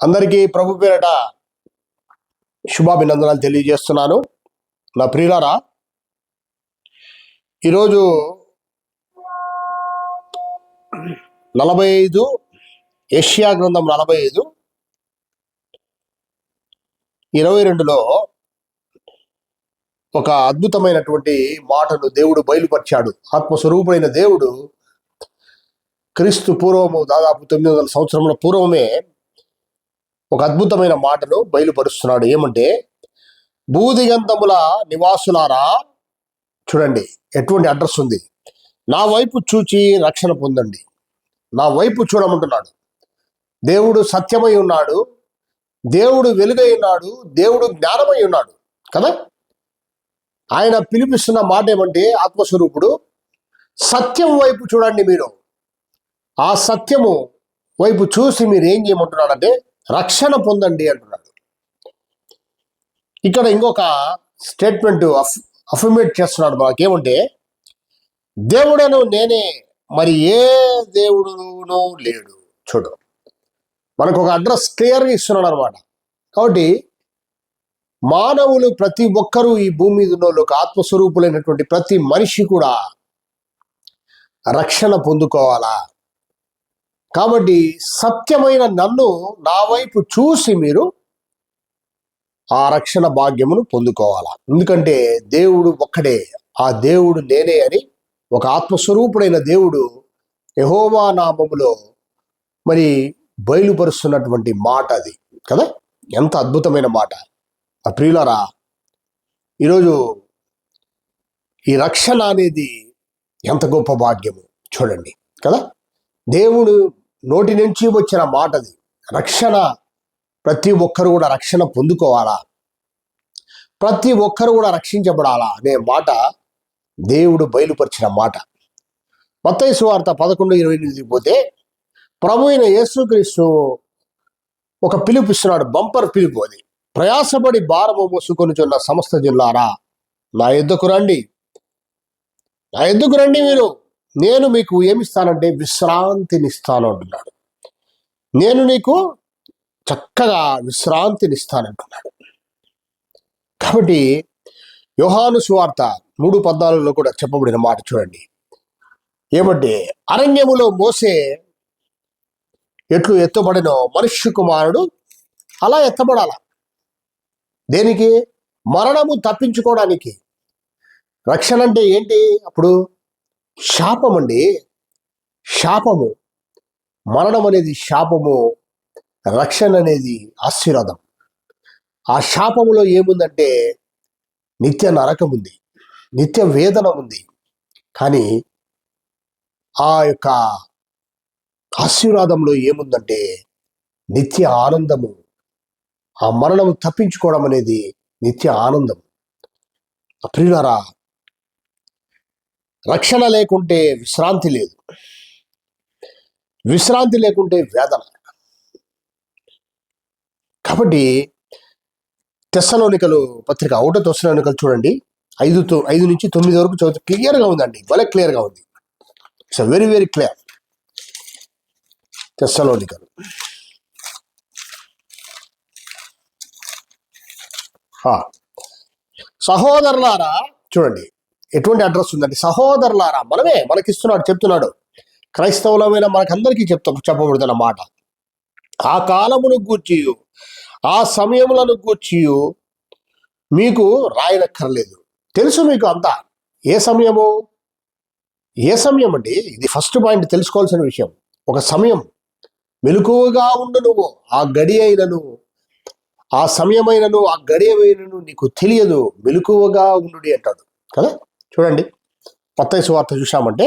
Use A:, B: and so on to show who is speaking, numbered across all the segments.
A: అందరికీ ప్రభు పేరట శుభాభినందనాలు తెలియజేస్తున్నాను. నా ప్రియులారా, ఈరోజు 45 యెషయా గ్రంథం 45:22లో ఒక అద్భుతమైనటువంటి మాటను దేవుడు బయలుపరిచాడు. ఆత్మస్వరూపుడైన దేవుడు క్రీస్తు పూర్వము దాదాపు 900 సంవత్సరముల పూర్వమే ఒక అద్భుతమైన మాటను బయలుపరుస్తున్నాడు. ఏమంటే, భూదిగంతముల నివాసులారా, చూడండి ఎటువంటి అడ్రస్ ఉంది, నా వైపు చూచి రక్షణ పొందండి. నా వైపు చూడమంటున్నాడు. దేవుడు సత్యమై ఉన్నాడు, దేవుడు వెలుగై ఉన్నాడు, దేవుడు జ్ఞానమై ఉన్నాడు కదా. ఆయన పిలిపిస్తున్న మాట ఏమంటే, ఆత్మస్వరూపుడు సత్యం వైపు చూడండి. మీరు ఆ సత్యము వైపు చూసి మీరు ఏం చేయమంటున్నాడంటే రక్షణ పొందండి అంటున్నాడు. ఇక్కడ ఇంకొక స్టేట్మెంట్ అఫర్మేట్ చేస్తున్నాడు మనకేమంటే, దేవుడను నేనే, మరి ఏ దేవుడునూ లేడు. చూడు, మనకు ఒక అడ్రస్ క్లియర్గా ఇస్తున్నాడు అనమాట. కాబట్టి మానవులు ప్రతి ఒక్కరూ, ఈ భూమి మీద ఉన్న ఒక ఆత్మస్వరూపులైనటువంటి ప్రతి మనిషి కూడా రక్షణ పొందుకోవాలా. కాబట్టి సత్యమైన నన్ను నా వైపు చూసి మీరు ఆ రక్షణ భాగ్యమును పొందుకోవాలా. ఎందుకంటే దేవుడు ఒక్కడే, ఆ దేవుడు నేనే అని ఒక ఆత్మస్వరూపుడైన దేవుడు యెహోవా నామములో మరి బయలుపరుస్తున్నటువంటి మాట అది కదా. ఎంత అద్భుతమైన మాట. ఆ ప్రియులారా, ఈరోజు ఈ రక్షణ అనేది ఎంత గొప్ప భాగ్యము చూడండి కదా. దేవుడు నోటి నుంచి వచ్చిన మాటది రక్షణ. ప్రతి ఒక్కరు కూడా రక్షణ పొందుకోవాలా, ప్రతి ఒక్కరు కూడా రక్షించబడాలా అనే మాట దేవుడు బయలుపరిచిన మాట. మత్తయి సువార్త 11:28 పోతే, ప్రభు అయిన యేసుక్రీస్తు ఒక పిలుపిస్తున్నాడు, బంపర్ పిలుపు అది. ప్రయాసపడి భారము మోసుకొనుచున్న సమస్త జిల్లారా, నా యొద్దకు రండి, నా యొద్దకు రండి, మీరు నేను మీకు ఏమిస్తానంటే విశ్రాంతినిస్తాను అంటున్నాడు. నేను నీకు చక్కగా విశ్రాంతినిస్తానంటున్నాడు. కాబట్టి యోహాను సువార్త 3:14లో కూడా చెప్పబడిన మాట చూడండి. ఏమంటే, అరణ్యములో మోసే ఎట్లు ఎత్తబడినో మనుష్య కుమారుడు అలా ఎత్తబడాల. దేనికి? మరణము తప్పించుకోవడానికి. రక్షణ అంటే ఏంటి? అప్పుడు శాపం అండి, శాపము. మరణం అనేది శాపము, రక్షణ అనేది ఆశీర్వాదం. ఆ శాపములో ఏముందంటే నిత్య నరకం ఉంది, నిత్య వేదన ఉంది. కానీ ఆ యొక్క ఆశీర్వాదంలో ఏముందంటే నిత్య ఆనందము. ఆ మరణము తప్పించుకోవడం అనేది నిత్య ఆనందం. ప్రియులారా, రక్షణ లేకుంటే విశ్రాంతి లేదు, విశ్రాంతి లేకుంటే వేదన. కాబట్టి తెస్సలోనికలు పత్రిక 1 తెస్సలోనికలు చూడండి, 5 నుంచి 9 వరకు చదువుతూ క్లియర్గా ఉందండి. భలే క్లియర్గా ఉంది. It's very very clear. తెస్సలోనికలు సహోదరులారా, చూడండి ఎటువంటి అడ్రస్ ఉందండి. సహోదరులారా, మనకిస్తున్నాడు, చెప్తున్నాడు. క్రైస్తవులమైన మనకందరికీ చెప్పబడుతున్న మాట. ఆ కాలమును గూర్చి, ఆ సమయములను గూర్చి మీకు రాయనక్కర్లేదు, తెలుసు మీకు అంతా. ఏ సమయము? ఏ సమయం అండి? ఇది ఫస్ట్ పాయింట్ తెలుసుకోవాల్సిన విషయం. ఒక సమయం. మెలకువగా ఉండు నువ్వు. ఆ గడి అయినను, ఆ సమయమైనను, ఆ గడియమైనను నీకు తెలియదు, మెలకువగా ఉండు అంటాడు కదా. చూడండి, మత్తయి సువార్త చూశామంటే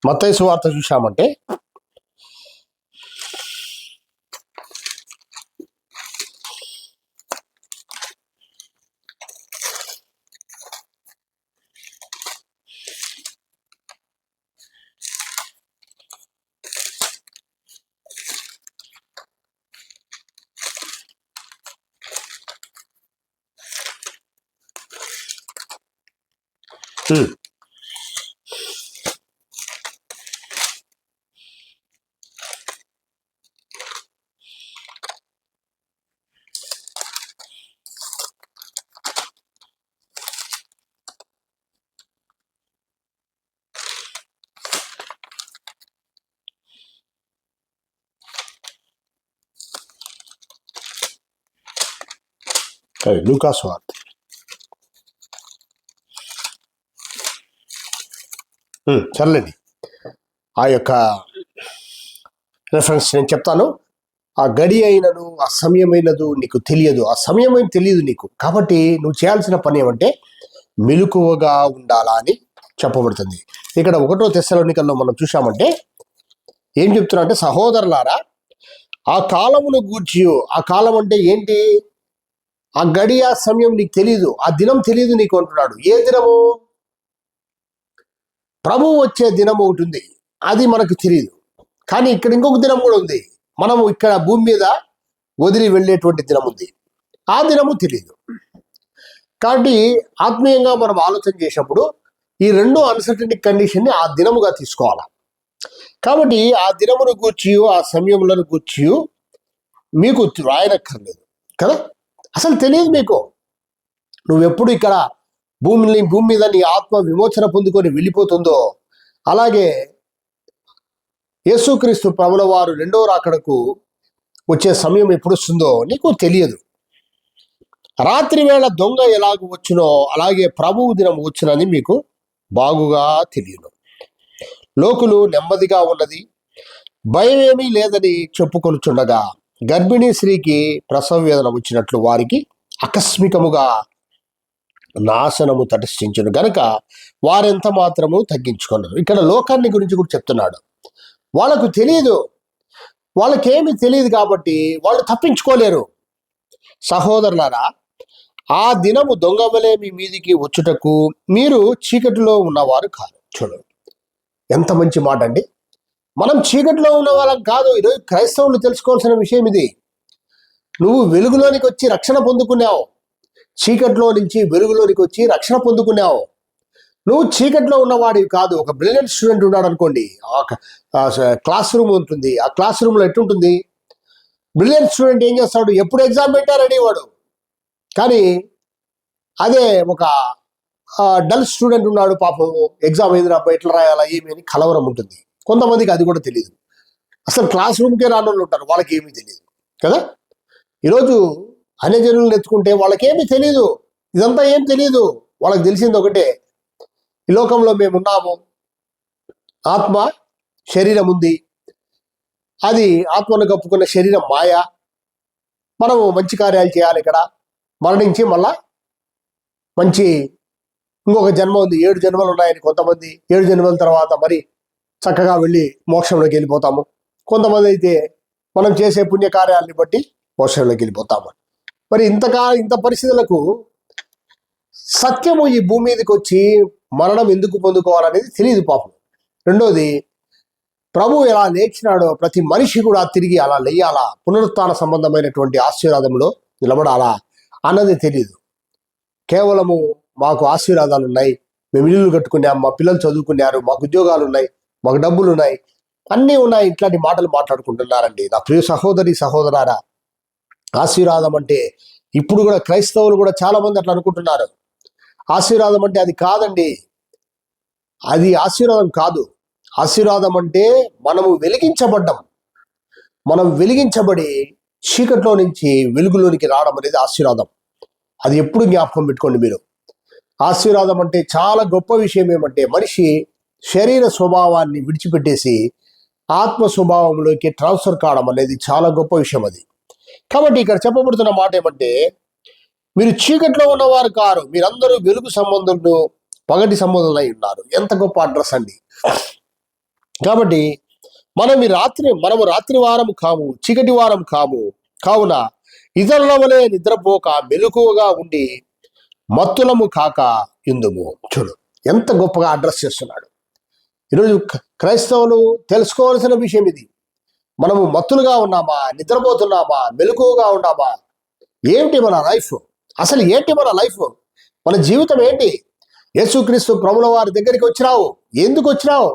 A: మత్తయి సువార్త చూశామంటే లూకాసు వార్త సర్లేండి, ఆ యొక్క రెఫరెన్స్ నేను చెప్తాను. ఆ గడి అయినను ఆ సమయమైనదు నీకు తెలియదు, ఆ సమయమైన తెలియదు నీకు, కాబట్టి నువ్వు చేయాల్సిన పని ఏమంటే మెలకువగా ఉండాలా అని చెప్పబడుతుంది. ఇక్కడ 1 తెస్సలోనికల్లో మనం చూసామంటే ఏం చెప్తున్నా అంటే, సహోదరులారా ఆ కాలమును గూర్చి, ఆ కాలం అంటే ఏంటి, ఆ గడి ఆ సమయం నీకు తెలియదు, ఆ దినం తెలియదు నీకు అంటున్నాడు. ఏ దినము? ప్రభువు వచ్చే దినం ఒకటి ఉంది, అది మనకు తెలియదు. కానీ ఇక్కడ ఇంకొక దినం కూడా ఉంది, మనము ఇక్కడ భూమి మీద వదిలి వెళ్ళేటువంటి దినం ఉంది, ఆ దినము తెలియదు. కాబట్టి ఆత్మీయంగా మనం ఆలోచన చేసినప్పుడు ఈ రెండు అన్సర్టనిటీ కండిషన్ని ఆ దినముగా తీసుకోవాలి. కాబట్టి ఆ దినమును గూర్చి ఆ సమయములను గూర్చి మీకు రాయనక్కర్లేదు కదా, అసలు తెలియదు మీకు. నువ్వెప్పుడు ఇక్కడ భూమి మీద నీ ఆత్మ విమోచన పొందుకొని వెళ్ళిపోతుందో, అలాగే యేసుక్రీస్తు ప్రభుల వారు 2వ రాకడకు వచ్చే సమయం ఎప్పుడు వస్తుందో నీకు తెలియదు. రాత్రి వేళ దొంగ ఎలాగ వచ్చునో అలాగే ప్రభువు దినం వచ్చునని మీకు బాగుగా తెలియను. లోకులు నెమ్మదిగా ఉన్నది, భయమేమీ లేదని చెప్పుకొనుచుండగా గర్భిణీ స్త్రీకి ప్రసవ వేదన వచ్చినట్లు వారికి ఆకస్మికముగా నాశనము తటస్థించును గనుక వారెంత మాత్రము తగ్గించుకున్నారు. ఇక్కడ లోకాన్ని గురించి కూడా చెప్తున్నాడు. వాళ్ళకు తెలియదు, వాళ్ళకేమి తెలియదు కాబట్టి వాళ్ళు తప్పించుకోలేరు. సహోదరులారా, ఆ దినము దొంగ వలె మీ మీదికి వచ్చుటకు మీరు చీకటిలో ఉన్నవారు కాదు. చూడండి ఎంత మంచి మాట అండి. మనం చీకటిలో ఉన్న వాళ్ళం కాదు. ఈరోజు క్రైస్తవులు తెలుసుకోవాల్సిన విషయం ఇది. నువ్వు వెలుగులోనికి వచ్చి రక్షణ పొందుకున్నావు, చీకట్లో నుంచి వెలుగులోనికి వచ్చి రక్షణ పొందుకున్నావు. నువ్వు చీకట్లో ఉన్నవాడివి కాదు. ఒక బ్రిలియంట్ స్టూడెంట్ ఉన్నాడు అనుకోండి, క్లాస్ రూమ్ ఉంటుంది, ఆ క్లాస్ రూమ్లో ఎట్టుంటుంది, బ్రిలియంట్ స్టూడెంట్ ఏం చేస్తాడు, ఎప్పుడు ఎగ్జామ్ పెట్టారని వాడు. కానీ అదే ఒక డల్ స్టూడెంట్ ఉన్నాడు, పాపం ఎగ్జామ్ ఏది రాబో ఎట్లా రాయాలా ఏమి అని కలవరం ఉంటుంది. కొంతమందికి అది కూడా తెలియదు, అసలు క్లాస్ రూమ్కే రానోళ్ళు ఉంటారు, వాళ్ళకి ఏమీ తెలియదు కదా. ఈరోజు అన్య జనులను ఎత్తుకుంటే వాళ్ళకేమీ తెలియదు, ఇదంతా ఏం తెలియదు. వాళ్ళకి తెలిసింది ఒకటే, ఈ లోకంలో మేము ఉన్నాము, ఆత్మ శరీరం ఉంది, అది ఆత్మను కప్పుకున్న శరీరం మాయ, మనము మంచి కార్యాలు చేయాలి, ఇక్కడ మరణించి మళ్ళా మంచి ఇంకొక జన్మ ఉంది, 7 జన్మలు ఉన్నాయని కొంతమంది. 7 జన్మల తర్వాత మరి చక్కగా వెళ్ళి మోక్షంలోకి వెళ్ళిపోతాము. కొంతమంది అయితే మనం చేసే పుణ్యకార్యాలని బట్టి మోక్షంలోకి వెళ్ళిపోతాము. మరి ఇంత పరిస్థితులకు సత్యము ఈ భూమి మీదకి వచ్చి మరణం ఎందుకు పొందుకోవాలనేది తెలియదు పాపం. రెండోది, ప్రభు ఎలా లేచినాడో ప్రతి మనిషి కూడా తిరిగి అలా లేయాలా, పునరుత్థాన సంబంధమైనటువంటి ఆశీర్వాదంలో నిలబడాలా అన్నది తెలియదు. కేవలము మాకు ఆశీర్వాదాలు ఉన్నాయి, మేము ఇల్లు కట్టుకున్నాం, మా పిల్లలు చదువుకున్నారు, మాకు ఉద్యోగాలు ఉన్నాయి, మాకు డబ్బులు ఉన్నాయి, అన్నీ ఉన్నాయి, ఇట్లాంటి మాటలు మాట్లాడుకుంటున్నారండి. నా ప్రియ సహోదరి సహోదరారా, ఆశీర్వాదం అంటే ఇప్పుడు కూడా క్రైస్తవులు కూడా చాలా మంది అట్లా అనుకుంటున్నారు. ఆశీర్వాదం అంటే అది కాదండి, అది ఆశీర్వాదం కాదు. ఆశీర్వాదం అంటే మనము వెలిగించబడ్డం, మనం వెలిగించబడి చీకట్లో నుంచి వెలుగులోనికి రావడం అనేది ఆశీర్వాదం. అది ఎప్పుడు జ్ఞాపకం పెట్టుకోండి మీరు. ఆశీర్వాదం అంటే చాలా గొప్ప విషయం ఏమంటే మనిషి శరీర స్వభావాన్ని విడిచిపెట్టేసి ఆత్మ స్వభావంలోకి ట్రాన్స్ఫర్ కావడం అనేది చాలా గొప్ప విషయం అది. కాబట్టి ఇక్కడ చెప్పబడుతున్న మాట ఏమంటే, మీరు చీకట్లో ఉన్నవారు కారు, మీరందరూ వెలుగు సంబంధులు, పగటి సంబంధులు అయి ఉన్నారు. ఎంత గొప్ప అడ్రస్ అండి. కాబట్టి మనము రాత్రి వారం కాము, చీకటి వారం కాము. కావున ఇతరుల వలె నిద్రపోక మెలకువగా ఉండి మత్తులము కాక ఇందుము. చూడు ఎంత గొప్పగా అడ్రస్ చేస్తున్నాడు. ఈరోజు క్రైస్తవులు తెలుసుకోవాల్సిన విషయం ఇది. మనము మత్తులుగా ఉన్నామా, నిద్రపోతున్నామా, మెలకువగా ఉన్నామా? ఏమిటి మన లైఫ్? అసలు ఏంటి మన లైఫ్? మన జీవితం ఏంటి? యేసుక్రీస్తు ప్రభుల వారి దగ్గరికి వచ్చినావు, ఎందుకు వచ్చినావు,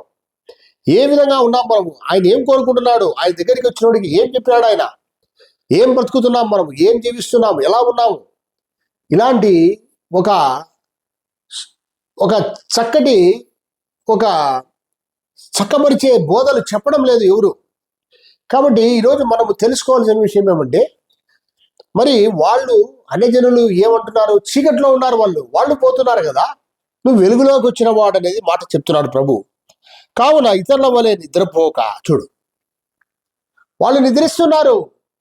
A: ఏ విధంగా ఉన్నాం మనము, ఆయన ఏం కోరుకుంటున్నాడు, ఆయన దగ్గరికి వచ్చినోడికి ఏం చెప్పినాడు, ఆయన ఏం బ్రతుకుతున్నాం, మనము ఏం జీవిస్తున్నాము, ఎలా ఉన్నాము, ఇలాంటి ఒక ఒక చక్కటి ఒక చక్కబరిచే బోధలు చెప్పడం లేదు ఎవరు. కాబట్టి ఈరోజు మనము తెలుసుకోవాల్సిన విషయం ఏమంటే, మరి వాళ్ళు అన్యజనులు ఏమంటున్నారు, చీకట్లో ఉన్నారు, వాళ్ళు పోతున్నారు కదా, నువ్వు వెలుగులోకి వచ్చిన వాడు అనేది మాట చెప్తున్నాడు ప్రభు. కావున ఇతరుల వలె నిద్రపోక, చూడు వాళ్ళు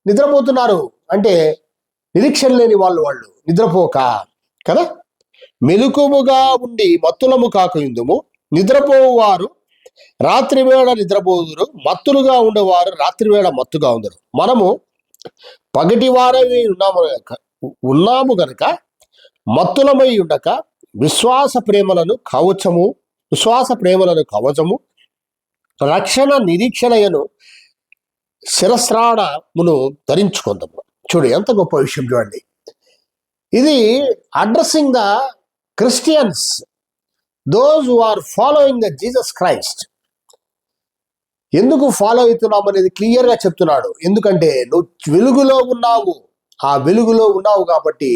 A: నిద్రపోతున్నారు అంటే నిరీక్షణ లేని వాళ్ళు నిద్రపోక కదా, మెలకువగా ఉండి మత్తులము కాకయుందుము, నిద్రపోవారు రాత్రి వేళ నిద్రపోదురు, మత్తులుగా ఉండేవారు రాత్రి వేళ మత్తుగా ఉందరు. మనము పగటి వారమే ఉన్నాము గనక మత్తులమై ఉండక విశ్వాస ప్రేమలను కవచము రక్షణ నిరీక్షణయను శిరస్రాణమును ధరించుకుందాము. చూడు ఎంత గొప్ప విషయం చూడండి. ఇది addressing the Christians, those who are following the Jesus Christ. ఎందుకు ఫాలో అవుతున్నావు అనేది క్లియర్గా చెప్తున్నాడు. ఎందుకంటే నువ్వు వెలుగులో ఉన్నావు, ఆ వెలుగులో ఉన్నావు కాబట్టి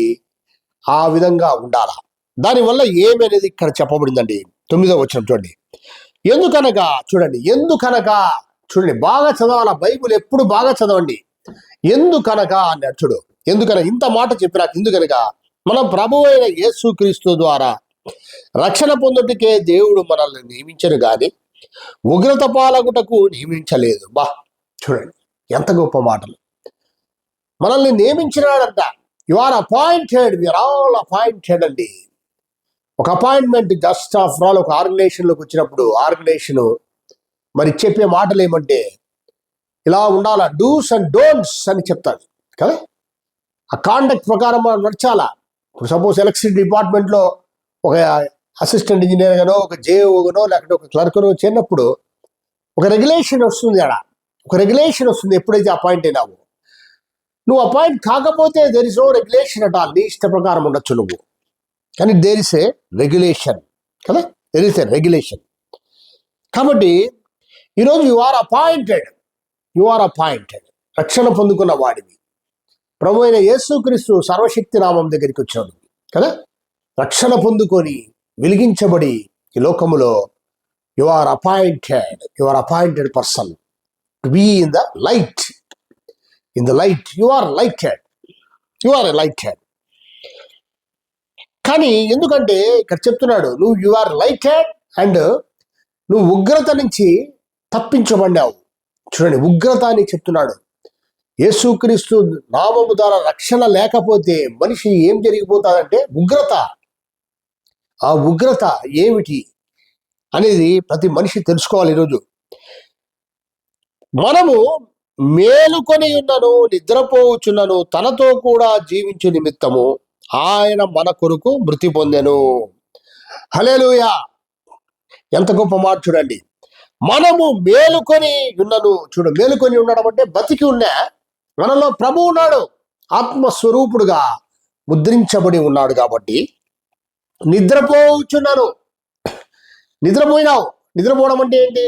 A: ఆ విధంగా ఉండాలా. దానివల్ల ఏమనేది ఇక్కడ చెప్పబడిందండి. 9వ వచనం చూడండి. ఎందుకనగా చూడండి, బాగా చదవాలా, బైబుల్ ఎప్పుడు బాగా చదవండి. ఎందుకనగా అన్నాడు. చూడు, ఎందుకనగా ఇంత మాట చెప్పినాక, ఎందుకనగా మనం ప్రభు అయిన యేసుక్రీస్తు ద్వారా రక్షణ పొందుటకే దేవుడు మనల్ని నియమించను గాని ఉగ్రత పాలగుటకు నియమించలేదు. చూడండి ఎంత గొప్ప మాటలు. మనల్ని నియమించినాడంట. You are appointed, we are all appointed అండి. ఒక అపాయింట్మెంట్ జస్ట్ ఆఫ్ ఆల్. ఒక ఆర్గనైజేషన్లోకి వచ్చినప్పుడు ఆర్గనైజేషన్ మరి చెప్పే మాటలు ఏమంటే ఇలా ఉండాలా, డూస్ అండ్ డోంట్స్ అని చెప్తాది కదా. ఆ కాండక్ట్ ప్రకారం మనం నడచాలా. ఇప్పుడు సపోజ్ ఎలక్ట్రిసిటీ డిపార్ట్మెంట్లో ఒక అసిస్టెంట్ ఇంజనీర్ గానో, ఒక జేఓగానో, లేకపోతే ఒక క్లర్కనో చేరినప్పుడు ఒక రెగ్యులేషన్ వస్తుంది. ఒక రెగ్యులేషన్ వస్తుంది ఎప్పుడైతే అపాయింట్ అయినావు. నువ్వు అపాయింట్ కాకపోతే there is no regulation at all. నీ ఇష్ట ప్రకారం ఉండొచ్చు నువ్వు, కానీ దేర్ ఇస్ ఏ రెగ్యులేషన్ కదా, దేర్ ఇస్ ఏ రెగ్యులేషన్. కాబట్టి ఈరోజు యు ఆర్ అపాయింటెడ్, రక్షణ పొందుకున్న వాడివి, ప్రభు అయిన యేసుక్రీస్తు సర్వశక్తి నామం దగ్గరికి వచ్చాడు కదా, రక్షణ పొందుకొని వెలిగించబడి ఈ లోకములో you are appointed person to be in the light. You are lighted. కానీ ఎందుకంటే ఇక్కడ చెప్తున్నాడు, నువ్వు యు ఆర్ లైటెడ్ అండ్ నువ్వు ఉగ్రత నుంచి తప్పించబడ్డావు. చూడండి, ఉగ్రత అని చెప్తున్నాడు. యేసుక్రీస్తు నామము ద్వారా రక్షణ లేకపోతే మనిషి ఏం జరిగిపోతాడంటే ఉగ్రత. ఆ ఉగ్రత ఏమిటి అనేది ప్రతి మనిషి తెలుసుకోవాలి. ఈరోజు మనము మేలుకొని ఉన్నను, నిద్రపోవచ్చున్నను, తనతో కూడా జీవించు నిమిత్తము ఆయన మన కొరకు మృతి పొందెను. హల్లెలూయా. ఎంత గొప్ప మాట చూడండి. మనము మేలుకొని ఉన్నను. చూడు, మేలుకొని ఉండడం అంటే బతికి ఉన్నా మనలో ప్రభు ఉన్నాడు, ఆత్మస్వరూపుడుగా ముద్రించబడి ఉన్నాడు. కాబట్టి నిద్రపోవచ్చున్నాను. నిద్రపోవడం అంటే ఏంటి?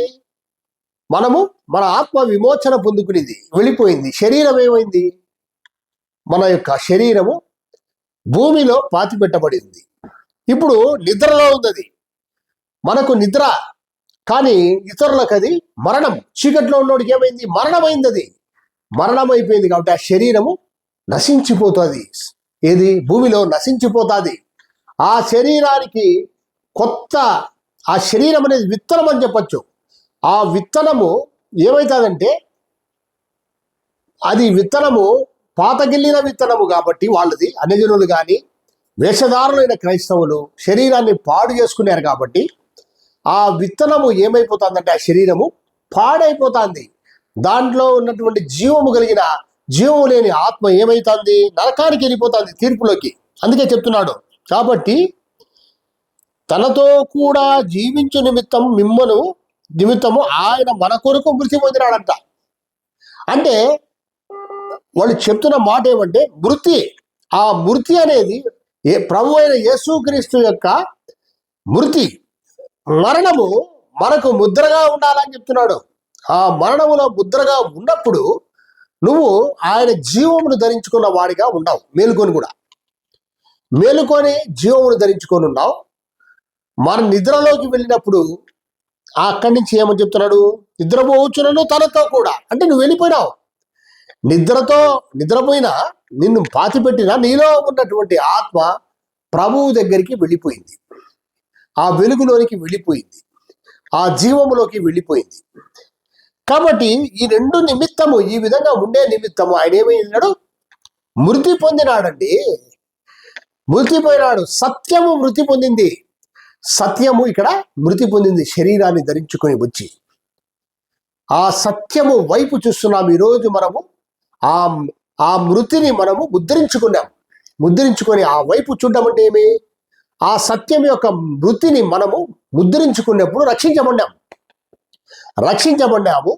A: మన ఆత్మ విమోచన పొందుకునేది, వెళ్ళిపోయింది. శరీరం ఏమైంది? మన యొక్క శరీరము భూమిలో పాతిపెట్టబడింది. ఇప్పుడు నిద్రలో ఉంది. మనకు నిద్ర, కానీ ఇతరులకు అది మరణం. చీకట్లో ఉన్నోడికి ఏమైంది? మరణమైంది. అది మరణమైపోయింది. కాబట్టి ఆ శరీరము నశించిపోతుంది. ఏది? భూమిలో నశించిపోతుంది. ఆ శరీరానికి ఆ శరీరం అనేది విత్తనం అని చెప్పచ్చు. ఆ విత్తనము ఏమవుతుందంటే, అది విత్తనము పాతగిల్లిన విత్తనము కాబట్టి వాళ్ళది అన్యజనులు కానీ వేషధారులైన క్రైస్తవులు శరీరాన్ని పాడు చేసుకున్నారు. కాబట్టి ఆ విత్తనము ఏమైపోతుందంటే ఆ శరీరము పాడైపోతుంది. దాంట్లో ఉన్నటువంటి జీవము లేని ఆత్మ ఏమైతుంది? నరకానికి వెళ్ళిపోతుంది, తీర్పులోకి. అందుకే చెప్తున్నాడు. కాబట్టి తనతో కూడా జీవించు నిమిత్తము ఆయన మన కొరకు మృతి పొందినాడంట. అంటే వాళ్ళు చెప్తున్న మాట ఏమంటే మృతి. ఆ మృతి అనేది ప్రభు అయిన యేసుక్రీస్తు యొక్క మృతి, మరణము మనకు ముద్రగా ఉండాలని చెప్తున్నాడు. ఆ మరణములో ముద్రగా ఉన్నప్పుడు నువ్వు ఆయన జీవమును ధరించుకున్న వాడిగా ఉండవు. మేలుకొని జీవమును ధరించుకొని ఉన్నావు. మన నిద్రలోకి వెళ్ళినప్పుడు అక్కడి నుంచి ఏమని చెప్తున్నాడు? నిద్రపోవచ్చునను తనతో కూడా. అంటే నువ్వు వెళ్ళిపోయినావు. నిద్రపోయినా నిన్ను పాతిపెట్టిన నీలో ఉన్నటువంటి ఆత్మ ప్రభువు దగ్గరికి వెళ్ళిపోయింది, ఆ వెలుగులోనికి వెళ్ళిపోయింది, ఆ జీవములోకి వెళ్ళిపోయింది. కాబట్టి ఈ రెండు నిమిత్తము, ఈ విధంగా ఉండే నిమిత్తము ఆయన ఏమైనాడు? మృతి పొందినాడండి. మృతిపోయినాడు. సత్యము మృతి పొందింది. సత్యము ఇక్కడ మృతి పొందింది, శరీరాన్ని ధరించుకొని వచ్చి. ఆ సత్యము వైపు చూస్తున్నాం ఈరోజు మనము. ఆ మృతిని మనము ముద్రించుకొని ఆ వైపు చూడడం అంటే ఏమి? ఆ సత్యం యొక్క మృతిని మనము ముద్రించుకున్నప్పుడు రక్షించబడ్డాము.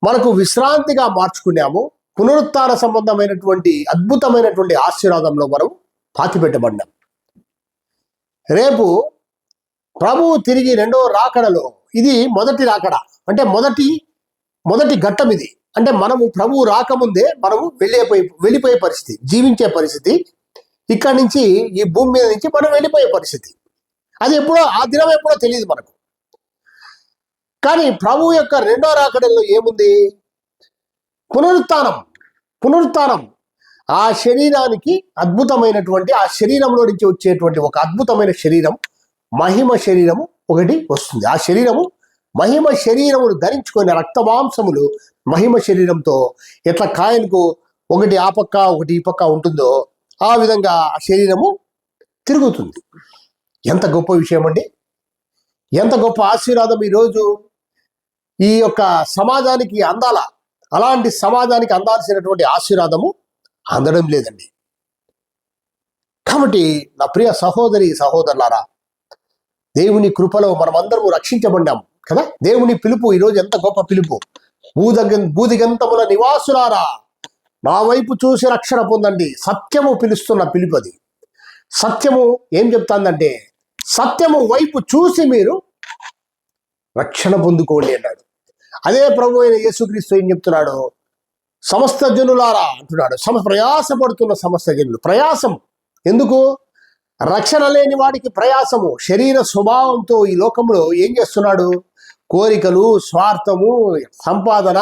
A: మనకు విశ్రాంతిగా మార్చుకున్నాము. పునరుత్థాన సంబంధమైనటువంటి అద్భుతమైనటువంటి ఆశీర్వాదంలో మనం పాతిపెట్టబడ్డాం. రేపు ప్రభువు తిరిగి రెండో రాకడలో, ఇది మొదటి రాకడ అంటే మొదటి ఘట్టం ఇది. అంటే మనము ప్రభువు రాకముందే మనము వెళ్ళిపోయే పరిస్థితి, జీవించే పరిస్థితి. ఇక్కడి నుంచి, ఈ భూమి మీద నుంచి మనం వెళ్ళిపోయే పరిస్థితి. అది ఎప్పుడో, ఆ దినం ఎప్పుడో తెలియదు మనకు. కానీ ప్రభు యొక్క రెండో రాకడలో ఏముంది? పునరుత్థానం. ఆ శరీరానికి అద్భుతమైనటువంటి, ఆ శరీరంలో నుంచి వచ్చేటువంటి ఒక అద్భుతమైన శరీరం, మహిమ శరీరము ఒకటి వస్తుంది. ఆ శరీరము మహిమ శరీరమును ధరించుకునే రక్తమాంసములు మహిమ శరీరంతో ఎట్లా కాయలకు ఒకటి ఆ పక్క ఒకటి ఈ పక్క ఉంటుందో ఆ విధంగా ఆ శరీరము తిరుగుతుంది. ఎంత గొప్ప విషయం అండి! ఎంత గొప్ప ఆశీర్వాదం ఈరోజు ఈ యొక్క సమాజానికి అందాల. అలాంటి సమాజానికి అందాల్సినటువంటి ఆశీర్వాదము అందడం లేదండి. కాబట్టి నా ప్రియ సహోదరి సహోదరులారా, దేవుని కృపలో మనమందరము రక్షించబడ్డాం కదా. దేవుని పిలుపు ఈరోజు ఎంత గొప్ప పిలుపు! భూదిగంతముల నివాసులారా, నా వైపు చూసి రక్షణ పొందండి. సత్యము పిలుస్తున్న పిలుపు అది. సత్యము ఏం చెప్తాందంటే, సత్యము వైపు చూసి మీరు రక్షణ పొందుకోండి అన్నాడు. అదే ప్రభు అయిన యేసుక్రీస్తు ఏం చెప్తున్నాడు? సమస్త జనులారా అంటున్నాడు. ప్రయాసపడుతున్న సమస్త జనులు. ప్రయాసం ఎందుకు? రక్షణ లేని వాడికి ప్రయాసము. శరీర స్వభావంతో ఈ లోకంలో ఏం చేస్తున్నాడు? కోరికలు, స్వార్థము, సంపాదన,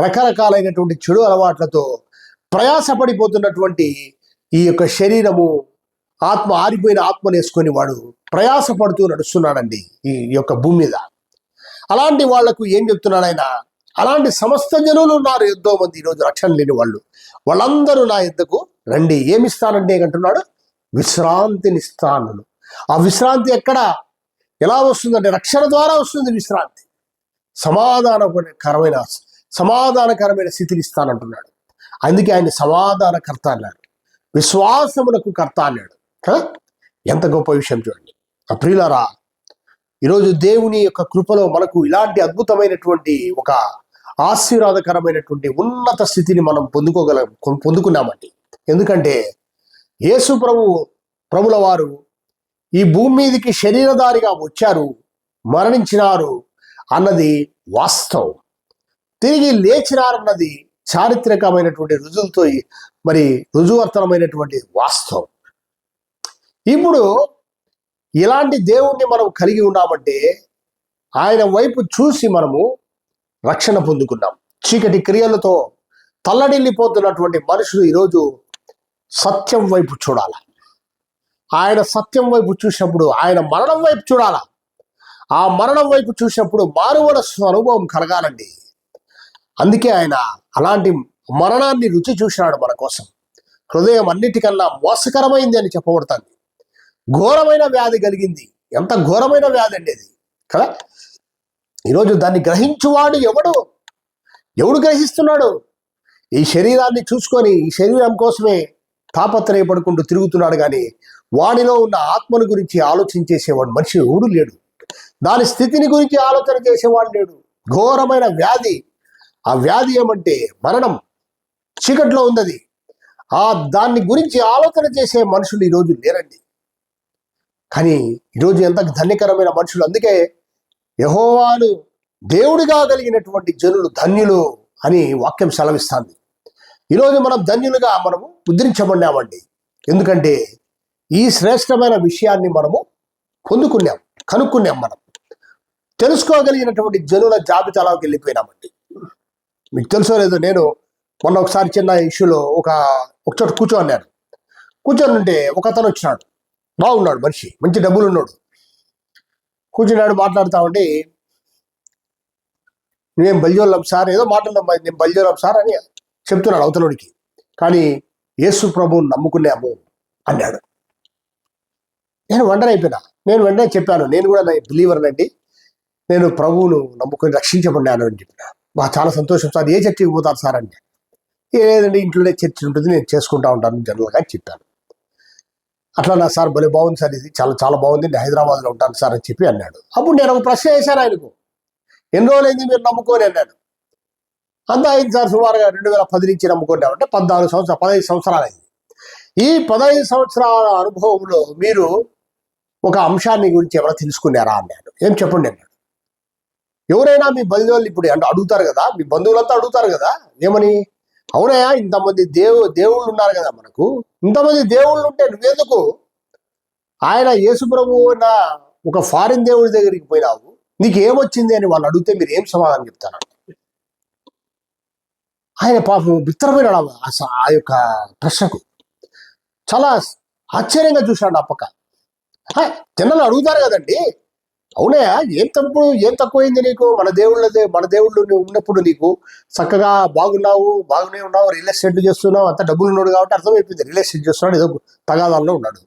A: రకరకాలైనటువంటి చెడు అలవాట్లతో ప్రయాసపడిపోతున్నటువంటి ఈ యొక్క శరీరము, ఆరిపోయిన ఆత్మను వేసుకొని వాడు ప్రయాసపడుతూ నడుస్తున్నాడండి ఈ యొక్క భూమి మీద. అలాంటి వాళ్లకు ఏం చెప్తున్నాడు ఆయన? అలాంటి సమస్త జనులు ఉన్నారు, ఎంతో మంది ఈరోజు రక్షణ లేని వాళ్ళు. వాళ్ళందరూ నా యుద్ధకు రండి. ఏమిస్తానంటే అంటున్నాడు? విశ్రాంతినిస్తాను. ఆ విశ్రాంతి ఎక్కడ, ఎలా వస్తుందంటే రక్షణ ద్వారా వస్తుంది విశ్రాంతి. సమాధానకరమైన స్థితిని ఇస్తానంటున్నాడు. అందుకే ఆయన సమాధానకర్త అన్నాడు, విశ్వాసమునకు కర్త అన్నాడు కదా. ఎంత గొప్ప విషయం చూడండి. ప్రియులారా, ఈరోజు దేవుని యొక్క కృపలో మనకు ఇలాంటి అద్భుతమైనటువంటి ఒక ఆశీర్వాదకరమైనటువంటి ఉన్నత స్థితిని మనం పొందుకున్నామండి. ఎందుకంటే యేసు ప్రభుల వారు ఈ భూమి మీదకి శరీరధారిగా వచ్చారు, మరణించినారు అన్నది వాస్తవం. తిరిగి లేచినారన్నది చారిత్రకమైనటువంటి రుజువర్తనమైనటువంటి వాస్తవం. ఇప్పుడు ఇలాంటి దేవుణ్ణి మనం కలిగి ఉన్నామంటే ఆయన వైపు చూసి మనము రక్షణ పొందుకున్నాం. చీకటి క్రియలతో తల్లడిల్లిపోతున్నటువంటి మనుషులు ఈరోజు సత్యం వైపు చూడాలి. ఆయన సత్యం వైపు చూసినప్పుడు ఆయన మరణం వైపు చూడాలా. ఆ మరణం వైపు చూసినప్పుడు మారుమనస్సు అనుభవం కలగాలండి. అందుకే ఆయన అలాంటి మరణాన్ని రుచి చూసినాడు మన కోసం. హృదయం అన్నిటికన్నా మోసకరమైంది అని చెప్పబడుతుంది. ఘోరమైన వ్యాధి కలిగింది. ఎంత ఘోరమైన వ్యాధి అండి అది కదా. ఈరోజు దాన్ని గ్రహించువాడు ఎవడు గ్రహిస్తున్నాడు? ఈ శరీరాన్ని చూసుకొని ఈ శరీరం కోసమే తాపత్రయపడుకుంటూ తిరుగుతున్నాడు. కానీ వాడిలో ఉన్న ఆత్మను గురించి ఆలోచించేసేవాడు మనిషి ఎవడు లేడు. దాని స్థితిని గురించి ఆలోచన చేసేవాడు లేడు. ఘోరమైన వ్యాధి. ఆ వ్యాధి ఏమంటే మరణం. చీకట్లో ఉంది. దాన్ని గురించి ఆలోచన చేసే మనుషులు ఈరోజు లేరండి. కానీ ఈరోజు ఎంత ధన్యకరమైన మనుషులు. అందుకే యెహోవాను దేవుడిగా కలిగినటువంటి జనులు ధన్యులు అని వాక్యం సెలవిస్తుంది. ఈరోజు మనం ధన్యులుగా మనము ముద్రించబడినామండి. ఎందుకంటే ఈ శ్రేష్టమైన విషయాన్ని మనము పొందుకున్నాం, కనుక్కున్నాం. మనం తెలుసుకోగలిగినటువంటి జనుల జాబితాలోకి వెళ్ళిపోయినామండి. మీకు తెలుసో లేదో, నేను మొన్న ఒకసారి చిన్న ఇష్యూలో ఒక చోట కూర్చోన్నాను. కూర్చొని ఉంటే ఒక అతను వచ్చినాడు. బాగున్నాడు మనిషి, మంచి డబ్బులు ఉన్నాడు. కూర్చున్నాడు, మాట్లాడుతూ ఉంటే మేము బల్జోళ్ళం సార్, ఏదో మాట్లాడడం, నేను బల్జోళ్ళం సార్ అని చెప్తున్నాడు అవతలుడికి. కానీ యేసు ప్రభువుని నమ్ముకున్నాము అన్నాడు. నేను వండర్ అయిపోయినా. నేను వెంటనే చెప్పాను, నేను కూడా బిలీవర్ అండి, నేను ప్రభువును నమ్ముకొని రక్షించబడ్డాను అని చెప్పిన. చాలా సంతోషం సార్, ఏ చర్చికి పోతారు సార్ అంటే, లేదండి ఇంట్లోనే చర్చి ఉంటుంది, నేను చేసుకుంటా ఉంటాను జనరల్గా అని చెప్పాను. అట్లా నా సార్ భలే బాగుంది సార్, ఇది చాలా చాలా బాగుంది, నేను హైదరాబాద్లో ఉంటాను సార్ అని చెప్పి అన్నాడు. అప్పుడు నేను ఒక ప్రశ్న వేశాను ఆయనకు, ఎన్ని రోజులైంది మీరు నమ్ముకొని అన్నాడు. అంతా అయింది సార్, సుమారుగా 2010 నుంచి నమ్ముకున్నామంటే 15 సంవత్సరాలు అయింది. ఈ 15 సంవత్సరాల అనుభవంలో మీరు ఒక అంశాన్ని గురించి ఎవరైనా తెలుసుకున్నారా అన్నాడు. ఏం చెప్పండి అన్నాడు. ఎవరైనా మీ బంధువులు ఇప్పుడు అడుగుతారు కదా, మీ బంధువులంతా అడుగుతారు కదా, ఏమని, అవునయా ఇంతమంది దేవుళ్ళు ఉన్నారు కదా మనకు, ఇంతమంది దేవుళ్ళు ఉంటే నువ్వెందుకు ఆయన యేసు ప్రభువు నా ఒక ఫారిన్ దేవుడి దగ్గరికి పోయినావు, నీకు ఏమొచ్చింది అని వాళ్ళు అడిగితే మీరు ఏం సమాధానం చెప్తారు? ఆయన పాపం బిత్తరపోయినాడు ఆ యొక్క ప్రశ్నకు. చాలా ఆశ్చర్యంగా చూశాడు. ఆ పక్క జనాలు అడుగుతారు కదండి, అవునయా ఏం తక్కువైంది నీకు, మన దేవుళ్ళు ఉన్నప్పుడు నీకు చక్కగా బాగునే ఉన్నావు, రియల్ ఎస్టేట్ చేస్తున్నావు, అంత డబ్బులు ఉన్నాడు కాబట్టి అర్థమైపోయింది, రియల్ ఎస్టేట్ చేస్తున్నాడు, ఏదో తగాదాల్లో ఉన్నాడు.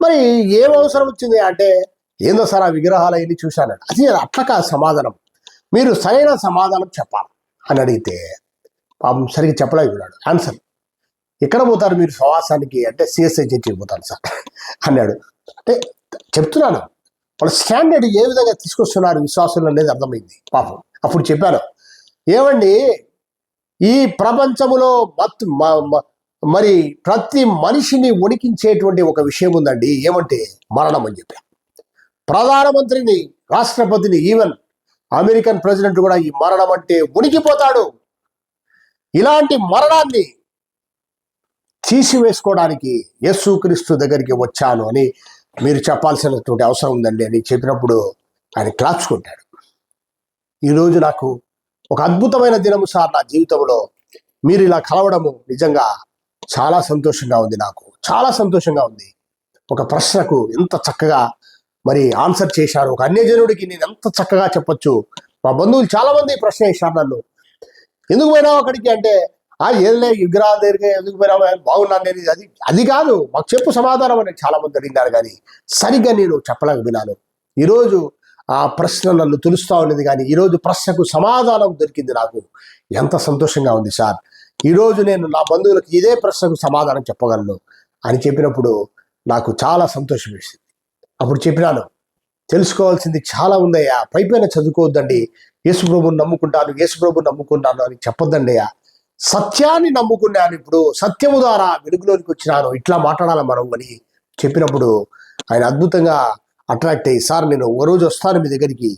A: మరి ఏం అవసరం వచ్చింది అంటే, ఏందో సార్ ఆ విగ్రహాలు అవన్నీ చూశాను. అది అట్లా కాదు సమాధానం, మీరు సరైన సమాధానం చెప్పాలి అని అడిగితే పాపం సరిగ్గా చెప్పలేకపోయాడు ఆన్సర్. ఎక్కడ పోతారు మీరు సవాసానికి అంటే, సిఎస్ఐ చర్చికి పోతాను సార్ అన్నాడు. అంటే చెప్తున్నాను, వాళ్ళ స్టాండర్డ్ ఏ విధంగా తీసుకొస్తున్నారు విశ్వాసులు అనేది అర్థమైంది పాపం. అప్పుడు చెప్పాను, ఏమండి ఈ ప్రపంచములో మరి ప్రతి మనిషిని వణికించేటువంటి ఒక విషయం ఉందండి, ఏమంటే మరణం అని చెప్పా. ప్రధానమంత్రిని, రాష్ట్రపతిని, ఈవెన్ అమెరికన్ ప్రెసిడెంట్ కూడా ఈ మరణం అంటే వణికిపోతాడు. ఇలాంటి మరణాన్ని తీసివేసుకోవడానికి యేసుక్రీస్తు దగ్గరికి వచ్చాను అని మీరు చెప్పాల్సినటువంటి అవసరం ఉందండి అని చెప్పినప్పుడు ఆయన క్లాప్చుకుంటాడు. ఈరోజు నాకు ఒక అద్భుతమైన దినము సార్ నా జీవితంలో. మీరు ఇలా కలవడము నిజంగా చాలా సంతోషంగా ఉంది, నాకు చాలా సంతోషంగా ఉంది. ఒక ప్రశ్నకు ఎంత చక్కగా మరి ఆన్సర్ చేశారు. ఒక అన్యజనుడికి నేను ఎంత చక్కగా చెప్పొచ్చు. మా బంధువులు చాలా మంది ప్రశ్న వేశారు నన్ను, ఎందుకు పోయినావు అక్కడికి అంటే, ఏదైనా విగ్రహాల దగ్గరికి ఎందుకు పోయినావు, బాగున్నాను నేను, అది కాదు మాకు చెప్పు సమాధానం అని చాలా మంది అడిగినారు. కానీ సరిగ్గా నేను చెప్పలేకపోయినాను. ఈరోజు ఆ ప్రశ్న నన్ను తెలుస్తూ ఉన్నది, కానీ ఈరోజు ప్రశ్నకు సమాధానం దొరికింది. నాకు ఎంత సంతోషంగా ఉంది సార్. ఈరోజు నేను నా బంధువులకు ఇదే ప్రశ్నకు సమాధానం చెప్పగలను అని చెప్పినప్పుడు నాకు చాలా సంతోషం వేసింది. అప్పుడు చెప్పినాను, తెలుసుకోవాల్సింది చాలా ఉందయ్యా, పైపైన చదువుకోవద్దండి, యేసుప్రభుని నమ్ముకుంటాను అని చెప్పొద్దండి అయ్యా, సత్యాన్ని నమ్ముకున్నాను, ఇప్పుడు సత్యము ద్వారా వెలుగులోనికి వచ్చినాను, ఇట్లా మాట్లాడాలి మనం అని చెప్పినప్పుడు ఆయన అద్భుతంగా అట్రాక్ట్ అయ్యి, సార్ నేను ఓ రోజు వస్తాను మీ దగ్గరికి,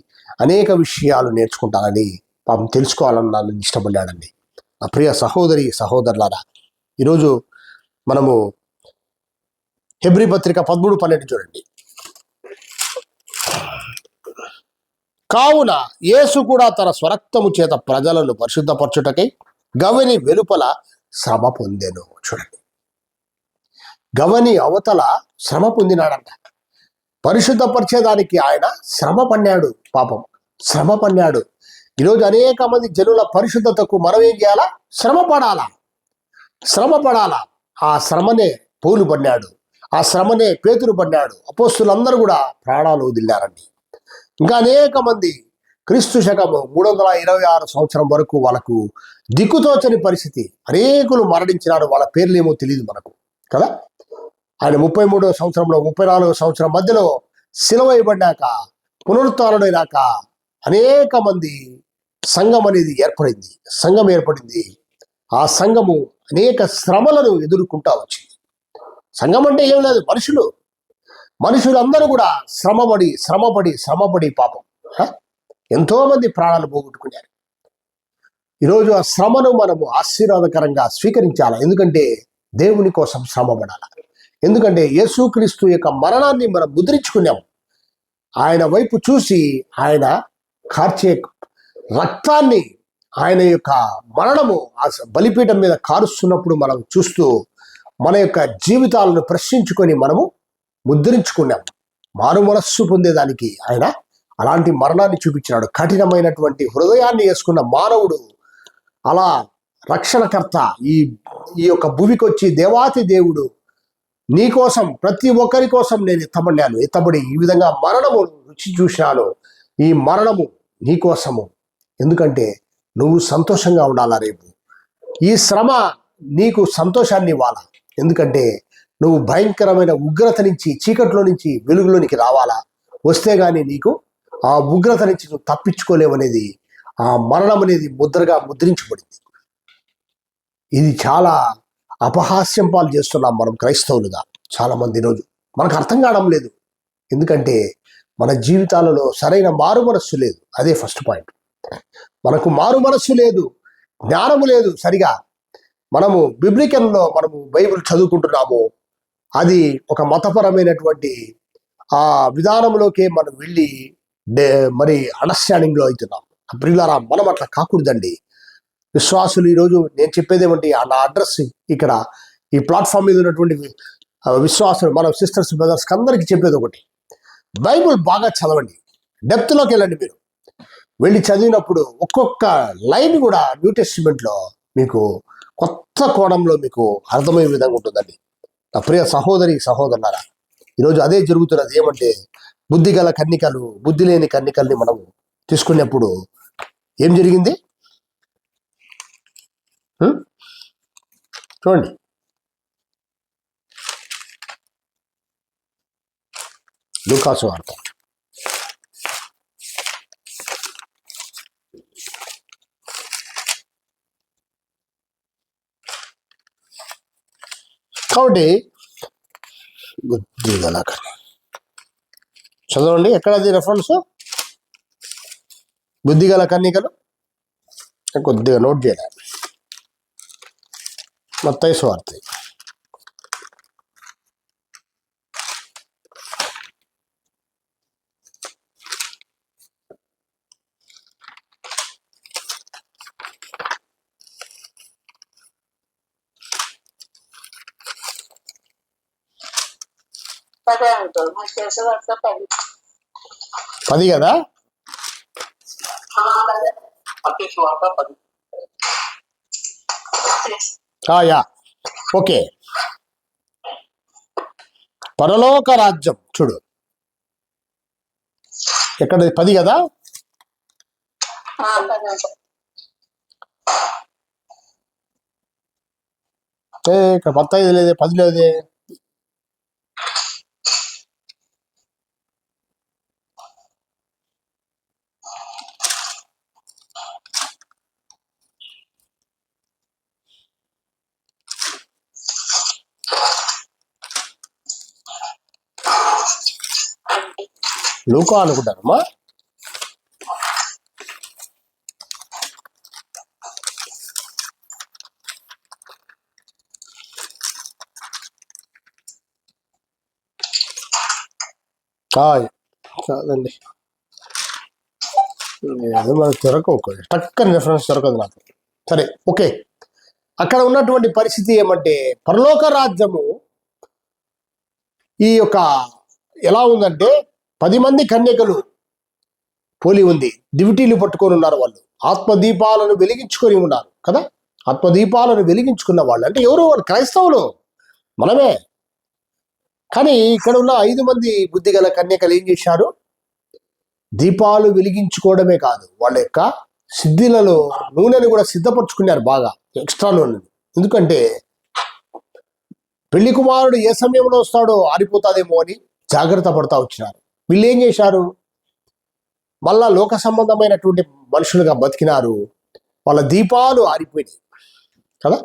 A: అనేక విషయాలు నేర్చుకుంటానని పాపం తెలుసుకోవాలని నన్ను ఇష్టపడ్డాడండి. నా ప్రియ సహోదరులారా, ఈరోజు మనము హెబ్రీ పత్రిక 13:12 చూడండి. కావున యేసు కూడా తన స్వరక్తము చేత ప్రజలను పరిశుద్ధపరచుటకై గవని వెలుపల శ్రమ పొందెను. చూడండి, గవని అవతల శ్రమ పొందినాడంట. పరిశుద్ధపరిచేదానికి ఆయన శ్రమ పన్నాడు, పాపం శ్రమ పన్నాడు. ఈరోజు అనేక మంది జనుల పరిశుద్ధతకు మనం ఏం చేయాలా? శ్రమ పడాలా. ఆ శ్రమనే పౌలు పన్నాడు, ఆ శ్రమనే పేతురు పన్నాడు. అపోస్తులందరూ కూడా ప్రాణాలు వదిలారండి. ఇంకా అనేక మంది క్రీస్తు శకము 326 సంవత్సరం వరకు వాళ్ళకు దిక్కుతోచని పరిస్థితి, అనేకులు మరణించినారు. వాళ్ళ పేర్లు ఏమో తెలియదు మనకు కదా. ఆయన 33వ సంవత్సరంలో 34వ సంవత్సరం మధ్యలో సిలువ వేయబడ్డాక, పునరుత్థానుడైనాక అనేక మంది సంఘం అనేది ఏర్పడింది. ఆ సంఘము అనేక శ్రమలను ఎదుర్కొంటా వచ్చింది. సంఘం అంటే ఏం లేదు, మనుషులు. మనుషులందరూ కూడా శ్రమపడి శ్రమపడి శ్రమపడి పాపం ఎంతో మంది ప్రాణాలు పోగొట్టుకున్నారు. ఈరోజు ఆ శ్రమను మనము ఆశీర్వాదకరంగా స్వీకరించాలి. ఎందుకంటే దేవుని కోసం శ్రమపడాలి. ఎందుకంటే యేసుక్రీస్తు యొక్క మరణాన్ని మనం ముద్రించుకున్నాము. ఆయన వైపు చూసి ఆయన కార్చే రక్తాన్ని, ఆయన యొక్క మరణము ఆ బలిపీఠం మీద కారుస్తున్నప్పుడు మనం చూస్తూ మన యొక్క జీవితాలను ప్రశ్నించుకొని మనము ముద్రించుకున్నాం. మారు మనస్సు పొందేదానికి ఆయన అలాంటి మరణాన్ని చూపించినాడు. కఠినమైనటువంటి హృదయాన్ని వేసుకున్న మానవుడు అలా రక్షణకర్త ఈ యొక్క భూమికి వచ్చి దేవాతి దేవుడు నీ కోసం ప్రతి ఒక్కరి కోసం నేను ఎత్తబడి ఈ విధంగా మరణము రుచి చూశాను. ఈ మరణము నీ కోసము, ఎందుకంటే నువ్వు సంతోషంగా ఉండాలా. రేపు ఈ శ్రమ నీకు సంతోషాన్ని ఇవ్వాలా. ఎందుకంటే నువ్వు భయంకరమైన ఉగ్రత నుంచి, చీకట్లో నుంచి వెలుగులోనికి రావాలా. వస్తే గానీ నీకు ఆ ఉగ్రత నుంచి నువ్వు తప్పించుకోలేవనేది ఆ మరణం అనేది ముద్రగా ముద్రించబడింది. ఇది చాలా అపహాస్యం పాలు చేస్తున్నాం మనం క్రైస్తవులుగా. చాలా మంది ఈరోజు మనకు అర్థం కావడం లేదు. ఎందుకంటే మన జీవితాలలో సరైన మారు మనస్సు లేదు. అదే ఫస్ట్ పాయింట్. మనకు మారు మనస్సు లేదు, జ్ఞానము లేదు. సరిగా మనము బిబ్లికల్లో మనము బైబిల్ చదువుకుంటున్నాము. అది ఒక మతపరమైనటువంటి ఆ విధానంలోకే మనం వెళ్ళి మరి అండర్స్టాండింగ్లో అవుతున్నాం. ప్రియులారా, మనం అట్లా కాకూడదండి. విశ్వాసులు ఈరోజు నేను చెప్పేది ఏమంటే, నా అడ్రస్ ఇక్కడ ఈ ప్లాట్ఫామ్ మీద ఉన్నటువంటి విశ్వాసులు, మన సిస్టర్స్ బ్రదర్స్కి అందరికీ చెప్పేది ఒకటి: బైబుల్ బాగా చదవండి, డెప్త్లోకి వెళ్ళండి. మీరు వెళ్ళి చదివినప్పుడు ఒక్కొక్క లైన్ కూడా న్యూ టెస్టిమెంట్లో మీకు కొత్త కోణంలో మీకు అర్థమయ్యే విధంగా ఉంటుందండి. నా ప్రియ సహోదరి సహోదరులారా, ఈరోజు అదే జరుగుతున్నది. ఏమంటే బుద్ధి గల కన్నికలు, బుద్ధి లేని కన్నికల్ని మనం తీసుకున్నప్పుడు ఏం జరిగింది చూడండి. లూకాసు వార్త కాబట్టి బుద్ధి గల చదవండి. ఎక్కడది రెఫరెన్స్? బుద్ధి గల కన్నికలు కొద్దిగా నోట్ చేయాలి. మత్తయి సువార్త పది కదా? Yeah, okay. పరలోక రాజ్యం చూడు, ఎక్కడ 10 కదా? ఇక్కడ 15 లేదే, 10 లేదే. లూకా అనుకుంటానమ్మా. కాదండి, మనకు దొరకవు, టక్కని రెఫరెన్స్ దొరకదు నాకు. సరే, ఓకే. అక్కడ ఉన్నటువంటి పరిస్థితి ఏమంటే, పరలోక రాజ్యము ఈ యొక్క ఎలా ఉందంటే 10 మంది కన్యకలు పోలి ఉంది. దివిటీలు పట్టుకొని ఉన్నారు. వాళ్ళు ఆత్మదీపాలను వెలిగించుకొని ఉన్నారు కదా. ఆత్మదీపాలను వెలిగించుకున్న వాళ్ళు అంటే ఎవరు? వాళ్ళు క్రైస్తవులు, మనమే. కానీ ఇక్కడ ఉన్న 5 మంది బుద్ధిగల కన్యకలు ఏం చేశారు? దీపాలు వెలిగించుకోవడమే కాదు, వాళ్ళ యొక్క సిద్ధిలలో నూనెని కూడా సిద్ధపరచుకున్నారు, బాగా ఎక్స్ట్రా నూనె. ఎందుకంటే పెళ్లి కుమారుడు ఏ సమయంలో వస్తాడో ఆరిపోతాదేమో అని జాగ్రత్త పడతా వచ్చినారు. వీళ్ళు ఏం చేశారు? మళ్ళా లోక సంబంధమైనటువంటి మనుషులుగా బతికినారు. వాళ్ళ దీపాలు ఆరిపోయినాయి కదా.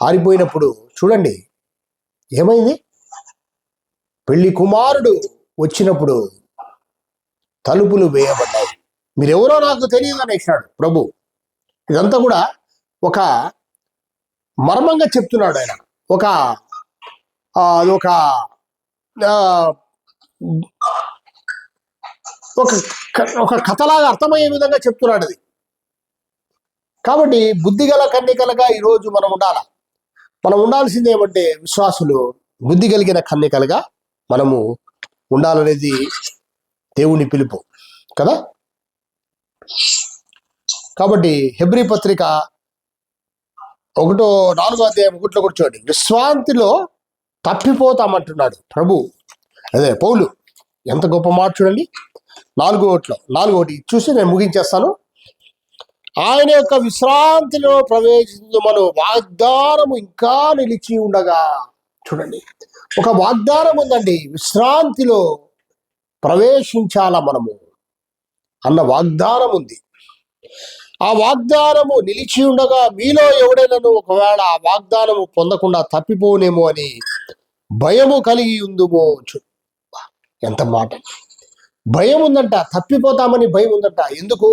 A: ఆరిపోయినప్పుడు చూడండి ఏమైంది. పెళ్లి కుమారుడు వచ్చినప్పుడు తలుపులు వేయబడ్డాయి. మీరెవరో నాకు తెలియదు అనేసాడు ప్రభు. ఇదంతా కూడా ఒక మర్మంగా చెప్తున్నాడు ఆయన. ఒక ఒక ఒక కథలాగా అర్థమయ్యే విధంగా చెప్తున్నాడు అది. కాబట్టి బుద్ధిగల కన్యకలుగా ఈరోజు మనం ఉండాలి. మనం ఉండాల్సింది ఏమంటే విశ్వాసులు బుద్ధి కలిగిన కన్యకలుగా మనము ఉండాలనేది దేవుని పిలుపు కదా. కాబట్టి హెబ్రీ పత్రిక 4వ అధ్యాయం 1లో కూడా చూడండి, విశ్రాంతిలో తప్పిపోతామంటున్నాడు ప్రభు. అదే పౌలు ఎంత గొప్ప మాట చూడండి. 4:1 చూసి నేను ముగించేస్తాను. ఆయన యొక్క విశ్రాంతిలో ప్రవేశించమను వాగ్దానము ఇంకా నిలిచి ఉండగా. చూడండి, ఒక వాగ్దానం ఉందండి, విశ్రాంతిలో ప్రవేశించాల మనము అన్న వాగ్దానం ఉంది. ఆ వాగ్దానము నిలిచి ఉండగా మీలో ఎవడైనాను ఒకవేళ ఆ వాగ్దానము పొందకుండా తప్పిపోనేమో అని భయము కలిగి ఉందుమో. ఎంత మాట! భయం ఉందంట, తప్పిపోతామని భయం ఉందంట. ఎందుకు?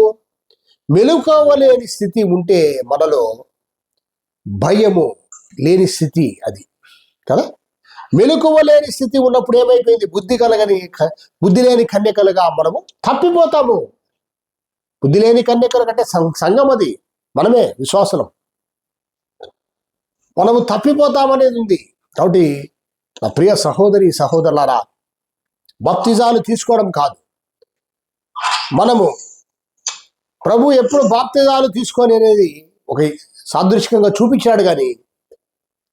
A: మెలుకోవలేని స్థితి ఉంటే మనలో భయము లేని స్థితి అది కదా. మెలుకోవలేని స్థితి ఉన్నప్పుడు ఏమైపోయింది? బుద్ధి లేని కన్యకలుగా మనము తప్పిపోతాము. బుద్ధి లేని కన్యకల కంటే సంఘం అది, మనమే విశ్వాసం, మనము తప్పిపోతామనేది ఉంది. కాబట్టి నా ప్రియ సహోదరి సహోదరులారా, బాప్తిజాలు తీసుకోవడం కాదు, మనము ప్రభు ఎప్పుడు బాప్తిజాలు తీసుకొని అనేది ఒక సాదృశ్యంగా చూపించాడు, కానీ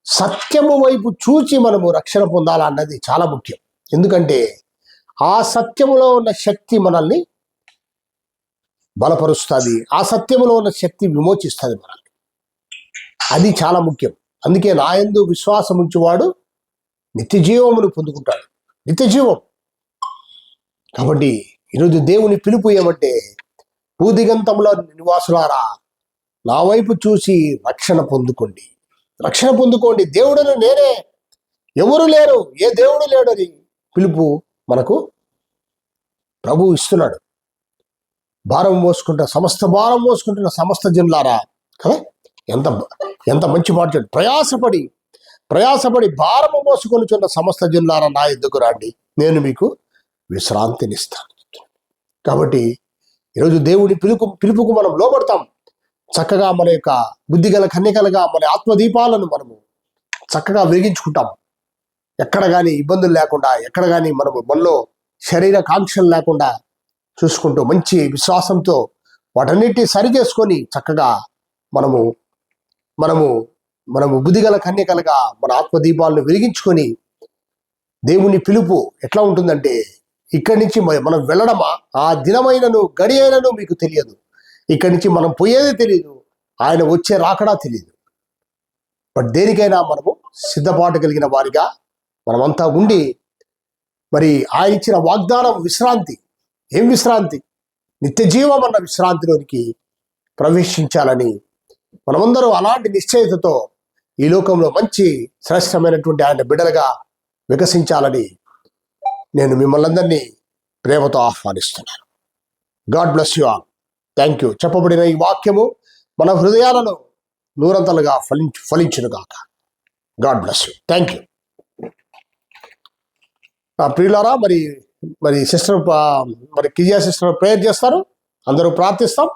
A: సత్యము వైపు చూచి మనము రక్షణ పొందాలన్నది చాలా ముఖ్యం. ఎందుకంటే ఆ సత్యములో ఉన్న శక్తి మనల్ని బలపరుస్తుంది, ఆ సత్యములో ఉన్న శక్తి విమోచిస్తుంది మనల్ని. అది చాలా ముఖ్యం. అందుకే నా యందు విశ్వాసం ఉంచేవాడు నిత్య జీవమును పొందుకుంటాడు, నిత్య జీవం. కాబట్టి ఈరోజు దేవుని పిలుపు ఏమంటే, భూదిగంతంలో నివాసులారా నా వైపు చూసి రక్షణ పొందుకోండి, రక్షణ పొందుకోండి. దేవుడును నేనే, ఎవరు లేరు, ఏ దేవుడు లేడని పిలుపు మనకు ప్రభు ఇస్తున్నాడు. భారం సమస్త భారం మోసుకుంటున్న సమస్త జనులారా కదా. ఎంత మంచి మాట! ప్రయాసపడి భారము మోసుకొనిచున్న సమస్త జనులారా నా ఎద్దుకు రండి, నేను మీకు విశ్రాంతినిస్తాను. కాబట్టి ఈరోజు దేవుడి పిలుపుకు మనం లోబడతాం. చక్కగా మన యొక్క బుద్ధిగల కన్యకలుగా మన ఆత్మదీపాలను మనము చక్కగా వెలిగించుకుంటాం. ఎక్కడ కానీ ఇబ్బందులు లేకుండా, ఎక్కడ కానీ మనలో శరీర కాంక్షలు లేకుండా చూసుకుంటూ మంచి విశ్వాసంతో వాటన్నిటిని సరి చేసుకొని చక్కగా మనము బుద్ధిగల కన్యకలుగా మన ఆత్మదీపాలను వెలిగించుకొని, దేవుని పిలుపు ఎట్లా ఉంటుందంటే, ఇక్కడి నుంచి మనం వెళ్ళడమా, ఆ దినమైనను గడి అయినను మీకు తెలియదు. ఇక్కడి నుంచి మనం పోయేదే తెలియదు, ఆయన వచ్చే రాకడా తెలియదు. బట్ దేనికైనా మనము సిద్ధపాటు కలిగిన వారిగా మనమంతా ఉండి, మరి ఆయన ఇచ్చిన వాగ్దానం విశ్రాంతి, ఏం విశ్రాంతి? నిత్య జీవం అన్న విశ్రాంతిలోనికి ప్రవేశించాలని మనమందరూ అలాంటి నిశ్చయితతో ఈ లోకంలో మంచి శ్రేష్టమైనటువంటి ఆయన బిడ్డలుగా వికసించాలని నేను మిమ్మల్ని అందరినీ ప్రేమతో ఆహ్వానిస్తున్నాను. God bless you all. Thank you. చెప్పబడిన ఈ వాక్యము మన హృదయాలను నూరంతలుగా ఫలించునుగాక. God bless you. Thank you. ప్రియులారా, మరి సిస్టర్, మరి కిజియా సిస్టర్ ప్రేయర్ చేస్తారు, అందరూ ప్రార్థిస్తాం.